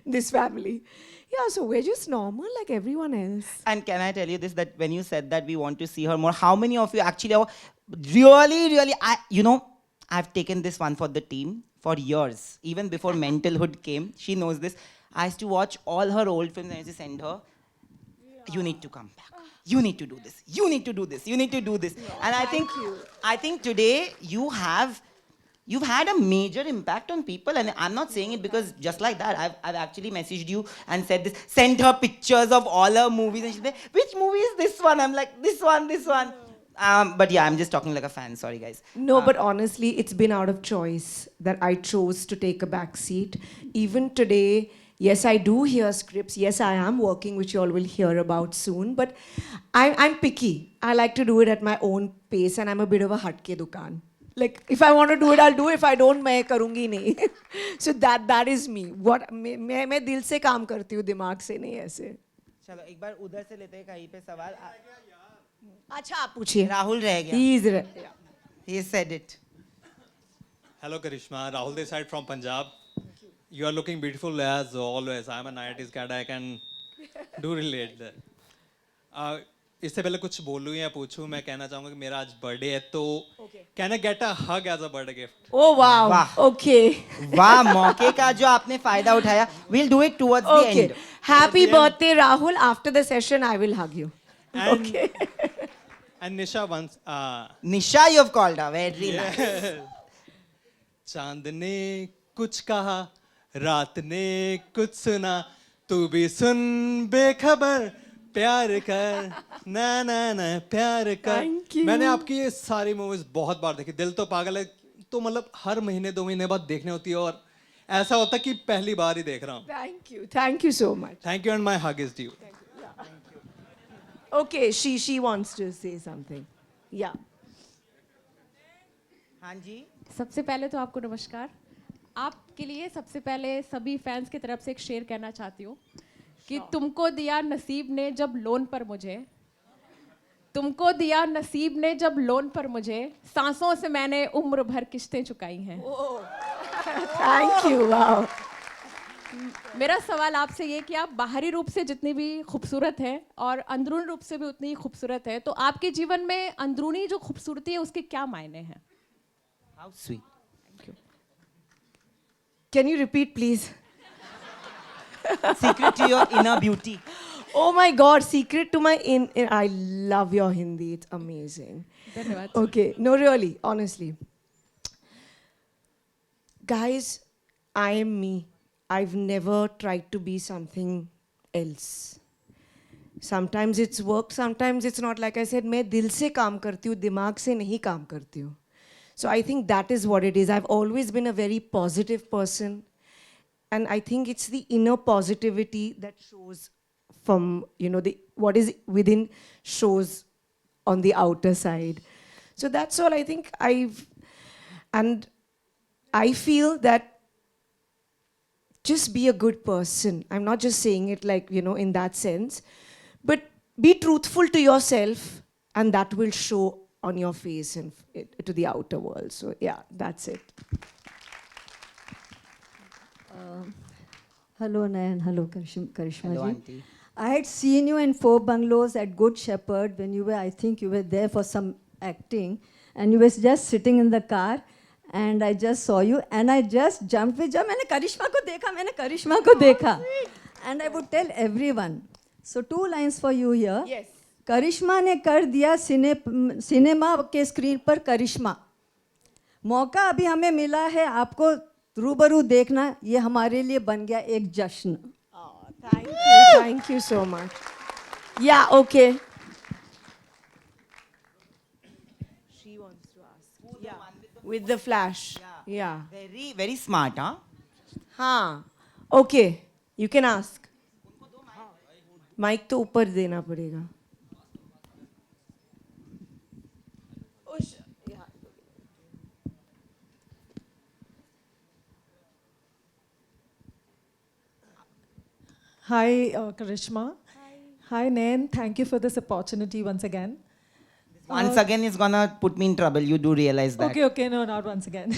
this family. Yeah, so we're just normal like everyone else. And can I tell you this, that when you said that we want to see her more, how many of you actually are really, I've taken this one for the team for years. Even before Mentalhood came, she knows this. I used to watch all her old films and I used to send her, you need to come back. You need to do this. You need to do this. You need to do this. And I think today you've had a major impact on people, and I'm not saying it because just like that. I've actually messaged you and said this, sent her pictures of all her movies, and she's like, which movie is this one? I'm like, this one. But yeah, I'm just talking like a fan. Sorry, guys. No, but honestly, it's been out of choice that I chose to take a back seat. Even today, yes, I do hear scripts. Yes, I am working, which you all will hear about soon. But I'm picky. I like to do it at my own pace, and I'm a bit of a hatke dukan. Like, if I want to do it, I'll do it. If I don't, मैं करूँगी नहीं. So that is me. What मैं दिल से काम करती हूँ, दिमाग से नहीं ऐसे. चलो एक बार उधर से लेते हैं कहीं पे सवाल. अच्छा आप पूछिए. राहुल रह गया. He's He said it. Hello Karishma, Rahul this side from Punjab. You are looking beautiful as always. I'm an IIT's cat. I can do relate there. इससे पहले कुछ बोलूं या पूछूं, मैं कहना चाहूंगा कि मेरा आज बर्थडे है, तो can I get a hug as a birthday gift? Oh wow. वाह. Okay. वाह, मौके का जो आपने फायदा उठाया. We'll do it towards the Okay. end. Happy birthday, Rahul. After the session, I will hug you. And, Okay. and Nisha once. Nisha, you have called her. Very nice. चांद ने कुछ कहा, रात ने कुछ सुना, तू भी सुन बेखबर, प्यार कर, ना ना ना प्यार कर. Thank you. मैंने आपकी ये सारी मूवीज बहुत बार देखी. दिल तो पागल है तो मतलब हर महीने 2 महीने बाद देखने होती है, और ऐसा होता है कि पहली बार ही देख रहा हूँ. Thank you so much. Thank you and my hug is due. Okay, she wants to say something. Yeah. हाँ जी. सबसे पहले तो आपको नमस्कार. आपके लिए सबसे पहले सभी फैंस की तरफ से एक शेर कहना चाहती हूँ कि तुमको दिया नसीब ने जब लोन पर मुझे, तुमको दिया नसीब ने जब लोन पर मुझे, सांसों से मैंने उम्र भर किस्तें चुकाई हैं. Thank you. Wow. मेरा सवाल आपसे ये कि आप बाहरी रूप से जितनी भी खूबसूरत हैं और अंदरूनी रूप से भी उतनी ही खूबसूरत है, तो आपके जीवन में अंदरूनी जो खूबसूरती है उसके क्या मायने हैं? How sweet. Can you repeat, please? Secret to your inner beauty. Oh my God, secret to my I love your Hindi. It's amazing. धन्यवाद. Okay, no, really, honestly. Guys, I am me. I've never tried to be something else. Sometimes it's work, sometimes it's not. Like I said, मैं दिल से काम करती हूँ, दिमाग से नहीं काम करती हूँ. So I think that is what it is. I've always been a very positive person. And I think it's the inner positivity that shows from, what is within shows on the outer side. So that's all I think and I feel that just be a good person. I'm not just saying it like, in that sense, but be truthful to yourself, and that will show on your face and to the outer world. So yeah, that's it. Hello, Nayan. Hello, Karishma Hello, ji. auntie. I had seen you in 4 Bungalows at Good Shepherd when you were, I think you were there for some acting, and you were just sitting in the car, and I just saw you, and I just jumped with जब मैंने करिश्मा को देखा, and I would tell everyone. So 2 lines for you here. Yes. करिश्मा ने कर दिया cinema के screen पर करिश्मा. मौका अभी हमें मिला है आपको रूबरू देखना, ये हमारे लिए बन गया एक जश्न. Thank you so much. Yeah, okay. She wants to ask. Yeah, with the flash. Yeah. Very, very smart, huh? हाँ. Okay, you can ask. Mic तो ऊपर देना पड़ेगा. Hi, Karishma. Hi, Nain. Thank you for this opportunity once again. Once again is gonna put me in trouble. You do realize that. Okay, no, not once again.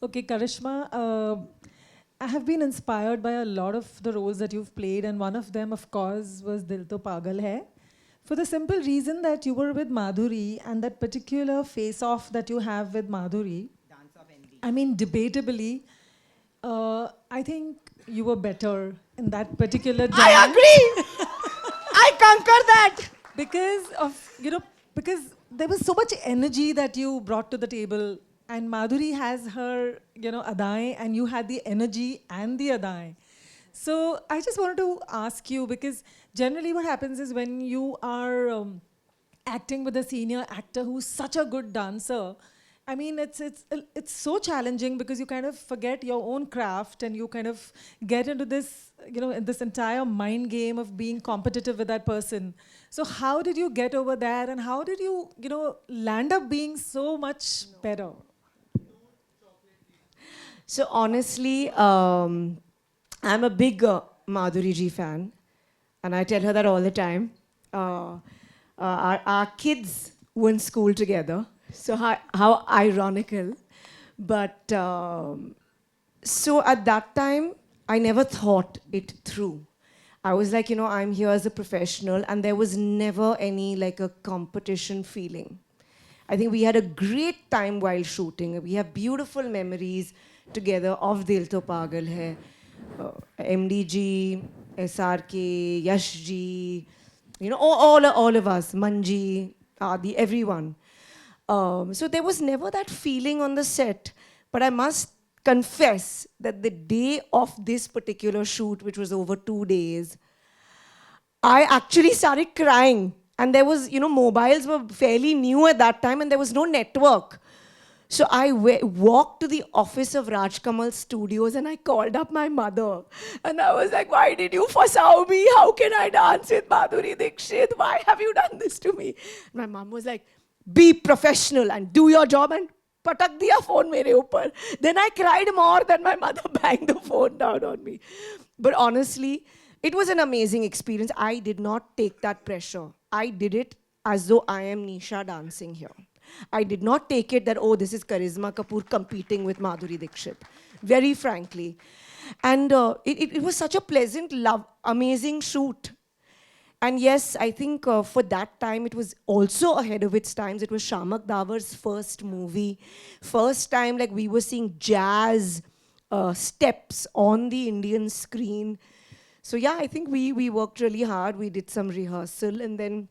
Okay, Karishma, I have been inspired by a lot of the roles that you've played, and one of them, of course, was Dil To Pagal Hai. For the simple reason that you were with Madhuri, and that particular face-off that you have with Madhuri, I mean, debatably, I think you were better in that particular dance. I agree. I concur that. Because there was so much energy that you brought to the table, and Madhuri has her, adaएं, and you had the energy and the adaएं. So I just wanted to ask you, because generally what happens is when you are acting with a senior actor who's such a good dancer, I mean, it's so challenging because you kind of forget your own craft and you kind of get into this, this entire mind game of being competitive with that person. So how did you get over that, and how did you, land up being so much better? So honestly, I'm a big Madhuri ji fan, and I tell her that all the time. Our kids were in school together. So how ironical. But so at that time, I never thought it through. I was like, I'm here as a professional, and there was never any like a competition feeling. I think we had a great time while shooting. We have beautiful memories together of Dil To Pagal Hai. MDG, SRK, Yashji, all of us, Manji, Adi, everyone. So there was never that feeling on the set. But I must confess that the day of this particular shoot, which was over 2 days, I actually started crying. And there was, mobiles were fairly new at that time, and there was no network. So I walked to the office of Rajkamal Studios, and I called up my mother. And I was like, why did you fuss me? How can I dance with Madhuri Dixit? Why have you done this to me? My mom was like, be professional and do your job, and patak diya phone mere upar. Then I cried more than my mother banged the phone down on me. But honestly, it was an amazing experience. I did not take that pressure. I did it as though I am Nisha dancing here. I did not take it that, oh, this is Karisma Kapoor competing with Madhuri Dixit. Very frankly. And it was such a pleasant, amazing shoot. And yes, I think for that time, it was also ahead of its times. It was Shamak Davar's first movie. First time, like, we were seeing jazz steps on the Indian screen. So yeah, I think we worked really hard. We did some rehearsal, and then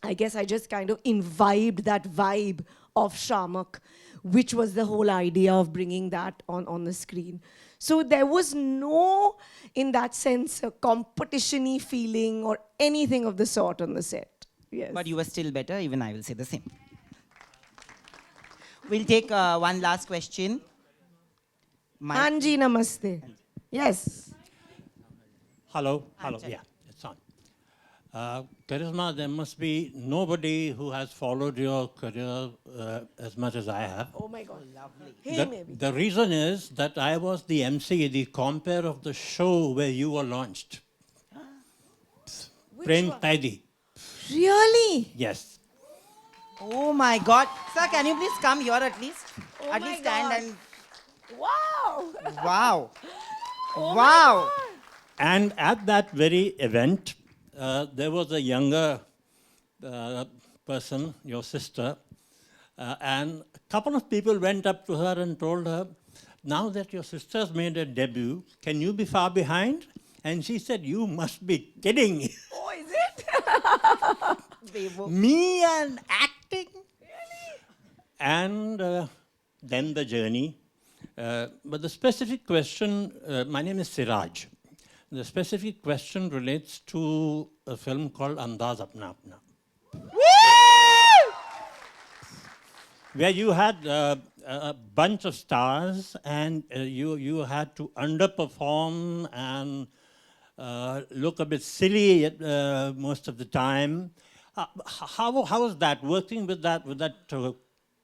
I guess I just kind of imbibed that vibe of Shamak, which was the whole idea of bringing that on the screen. So there was no, in that sense, a competition-y feeling or anything of the sort on the set. Yes. But you were still better, even I will say the same. We'll take one last question. Anji, namaste. Yes. Hello, yeah, it's on. Karisma, there must be nobody who has followed your career as much as I have. Oh my God, lovely. The reason is that I was the MC, the compere of the show where you were launched. Prem Taidi. Really? Yes. Oh my God. Sir, can you please come here at least? Oh at my least stand God. and... Wow. Wow. Oh Wow. And at that very event, there was a younger person, your sister, And a couple of people went up to her and told her, now that your sister's made a debut, can you be far behind? And she said, you must be kidding. Oh, is it? Me and acting? Really? And then the journey. But the specific question, my name is Siraj. The specific question relates to a film called Andaz Apna Apna. Where you had a bunch of stars and you had to underperform and look a bit silly most of the time. How was that, working with that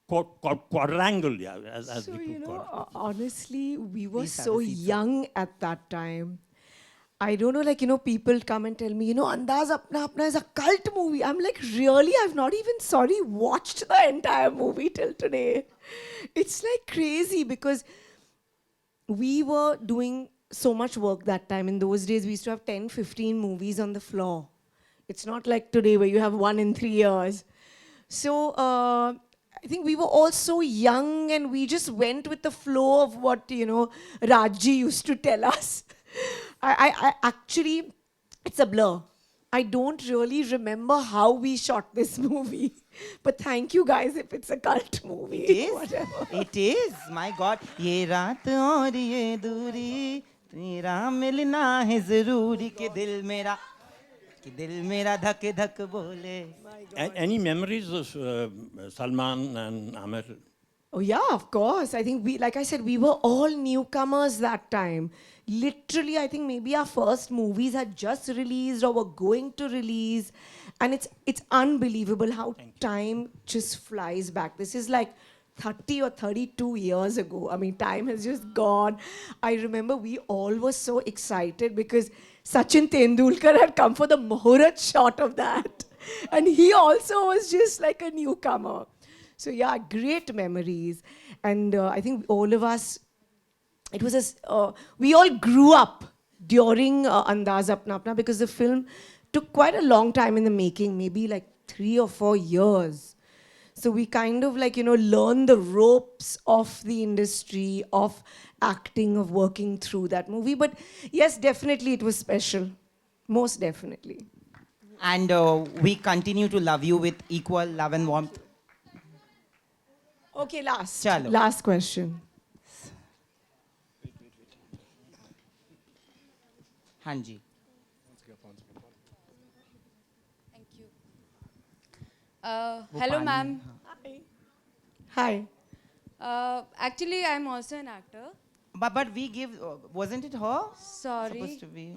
quadrangle, yeah, as So, people you call know, it? honestly, we were Please have so a seat, sir. young at that time. I don't know, like, you know, people come and tell me, you know, Andaz Apna Apna is a cult movie. I'm like, really? I've not even, watched the entire movie till today. It's like crazy because we were doing so much work that time. In those days, we used to have 10, 15 movies on the floor. It's not like today where you have 1 in 3 years. So I think we were all so young and we just went with the flow of what, you know, Rajji used to tell us. I actually, it's a blur. I don't really remember how we shot this movie. But thank you guys if it's a cult movie. It is. Whatever. It is. My God. ये रात और ये दूरी तेरा मिलना है जरूरी कि दिल मेरा धक धक बोले. Any memories of Salman and Amir? Oh yeah, of course. I think we, like I said, we were all newcomers that time. Literally, I think maybe our first movies had just released or were going to release. And it's unbelievable how time just flies back. This is like 30 or 32 years ago. I mean, time has just gone. I remember we all were so excited because Sachin Tendulkar had come for the Muhurat shot of that. And he also was just like a newcomer. So yeah, great memories. And I think all of us, it was we all grew up during Andaz Apna Apna because the film took quite a long time in the making, maybe like 3 or 4 years. So we kind of like, you know, learned the ropes of the industry, of acting, of working through that movie. But yes, definitely it was special. Most definitely. And we continue to love you with equal love and warmth. Okay, last. Chalo. Last question. हाँ जी. Thank you. Hello, ma'am. Hi. Actually, I'm also an actor. But we give, wasn't it her? Sorry. Supposed to be.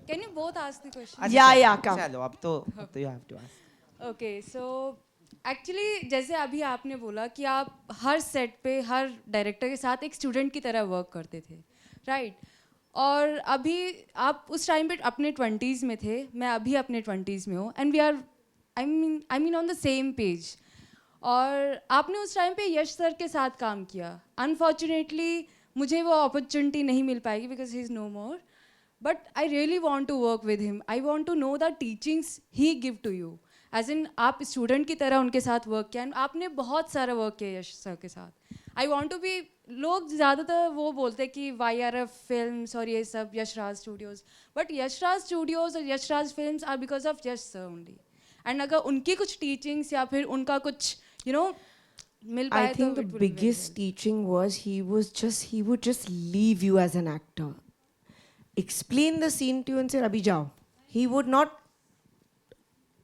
Can you both ask the question? अच्छा, Yeah, चलो, yeah, come. चलो अब तो you have to ask. Okay, so actually जैसे अभी आपने बोला कि आप हर सेट पे हर डायरेक्टर के साथ एक स्टूडेंट की तरह वर्क करते थे, राइट? और अभी आप उस टाइम पे अपने 20s में थे, मैं अभी अपने 20s में हूँ, and we are I mean on the same page. और आपने उस टाइम पे यश सर के साथ काम किया. अनफॉर्चुनेटली मुझे वो अपॉर्चुनिटी नहीं मिल पाएगी because he is no more, but I really want to work with him. I want to know the teachings he give to you. As in आप स्टूडेंट की तरह उनके साथ वर्क किया, आपने बहुत सारा वर्क किया यश सर के साथ. आई वॉन्ट टू बी, लोग ज़्यादातर वो बोलते हैं कि YRF फिल्म्स और ये सब Yashraj studios, but Yashraj studios और Yashraj films are because of Yash sir only. And अगर उनकी कुछ टीचिंग्स या फिर उनका कुछ यू नो मिल पाए I think तो the it would be very biggest teaching was he would just leave you as an actor. Explain the scene to you and say, Abhi jao. He would not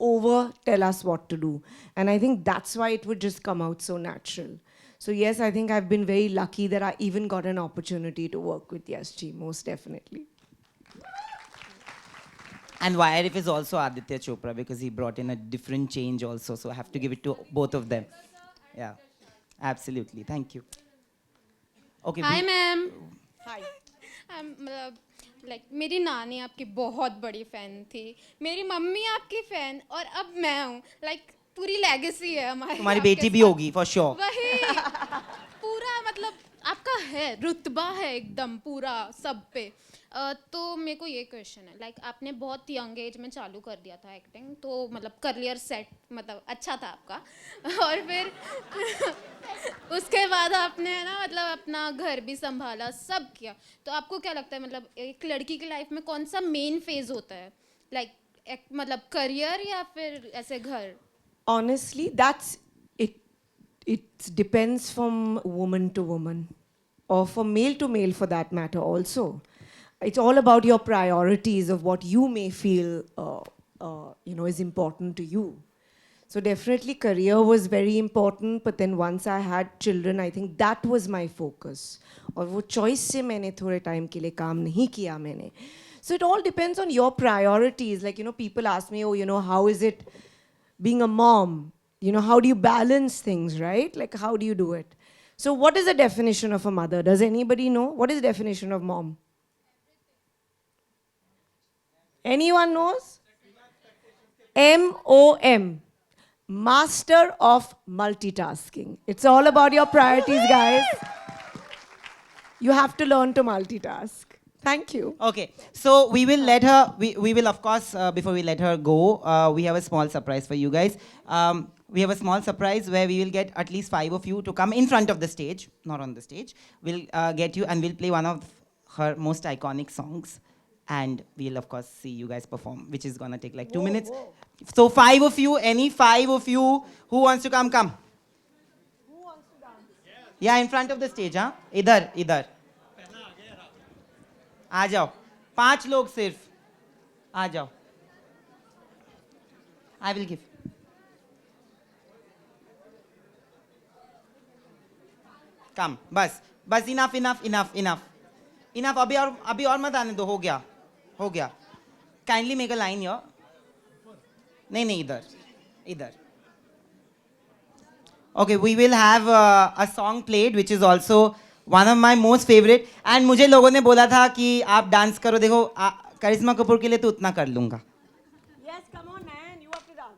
over tell us what to do. And I think that's why it would just come out so natural. So yes, I think I've been very lucky that I even got an opportunity to work with Yashji, most definitely. And YRF is also Aditya Chopra because he brought in a different change also. So I have to give it to both of them. Yeah, absolutely. Thank you. Okay. Hi ma'am. Hi. मतलब like मेरी नानी आपकी बहुत बड़ी fan थी, मेरी mummy आपकी fan, और अब मैं हूँ. लाइक पूरी लेगेसी है हमारी. तुम्हारी आपके बेटी भी साथ. होगी for sure. वही पूरा मतलब आपका है, रुतबा है एकदम पूरा सब पे। तो मेरे को ये क्वेश्चन है, लाइक आपने बहुत यंग एज में चालू कर दिया था एक्टिंग, तो मतलब करियर सेट मतलब अच्छा था आपका और फिर उसके बाद आपने है ना मतलब अपना घर भी संभाला, सब किया। तो आपको क्या लगता है मतलब एक लड़की की लाइफ में कौन सा मेन फेज होता है, लाइक मतलब करियर या फिर ऐसे घर? Honestly, that's it. It depends from woman to woman, or from male to male for that matter also. It's all about your priorities of what you may feel, is important to you. So definitely career was very important, but then once I had children, I think that was my focus. और वो choice से मैंने थोड़े time के लिए काम नहीं किया मैंने. So it all depends on your priorities. Like, people ask me, oh, how is it being a mom? How do you balance things, right? Like, how do you do it? So what is the definition of a mother? Does anybody know? What is the definition of mom? Anyone knows? MOM. Master of multitasking. It's all about your priorities, guys. You have to learn to multitask. Thank you. Okay, so we will let her, we will of course, before we let her go, we have a small surprise for you guys. We have a small surprise where we will get at least 5 of you to come in front of the stage, not on the stage. We'll get you and we'll play one of her most iconic songs. And we'll of course see you guys perform, which is gonna take like 2 minutes. So 5 of you, any 5 of you who wants to come, come. Who wants to dance? Yeah, in front of the stage, huh? Idhar. आ जाओ, 5 लोग सिर्फ, आ जाओ. I will give. Come, बस enough. अभी और मत आने दो, हो गया. Kindly make a line here. नहीं, इधर. Okay, we will have a song played which is also one of my most favorite. And मुझे लोगों ने बोला था कि आप डांस करो, देखो करिश्मा कपूर के लिए तो उतना कर लूँगा. Yes, come on, man. You have to dance.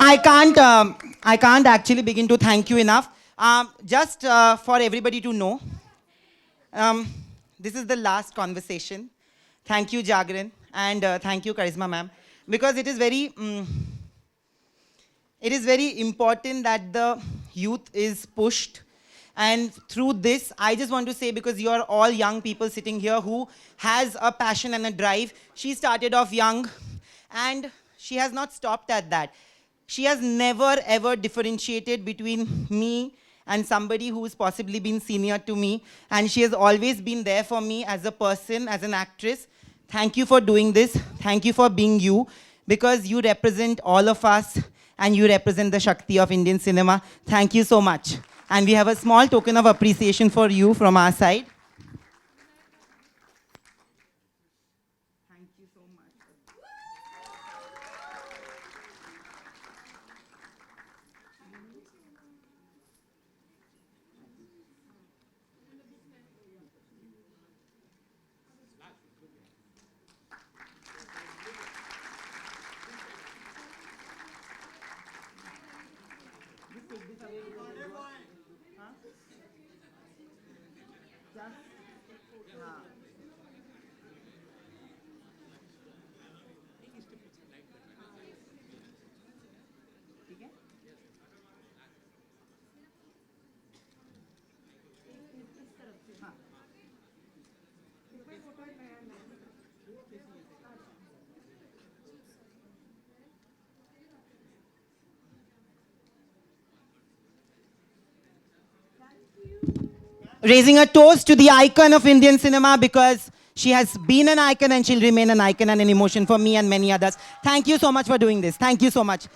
I can't actually begin to thank you enough. Just for everybody to know, this is the last conversation. Thank you, Jagran, and thank you, Charisma ma'am, because it is very important that the youth is pushed. And through this, I just want to say, because you are all young people sitting here who has a passion and a drive. She started off young, and she has not stopped at that. She has never ever differentiated between me and somebody who's possibly been senior to me. And she has always been there for me as a person, as an actress. Thank you for doing this. Thank you for being you, because you represent all of us and you represent the Shakti of Indian cinema. Thank you so much. And we have a small token of appreciation for you from our side. raising a toast to the icon of Indian cinema, because she has been an icon and she'll remain an icon and an emotion for me and many others. Thank you so much for doing this. Thank you so much.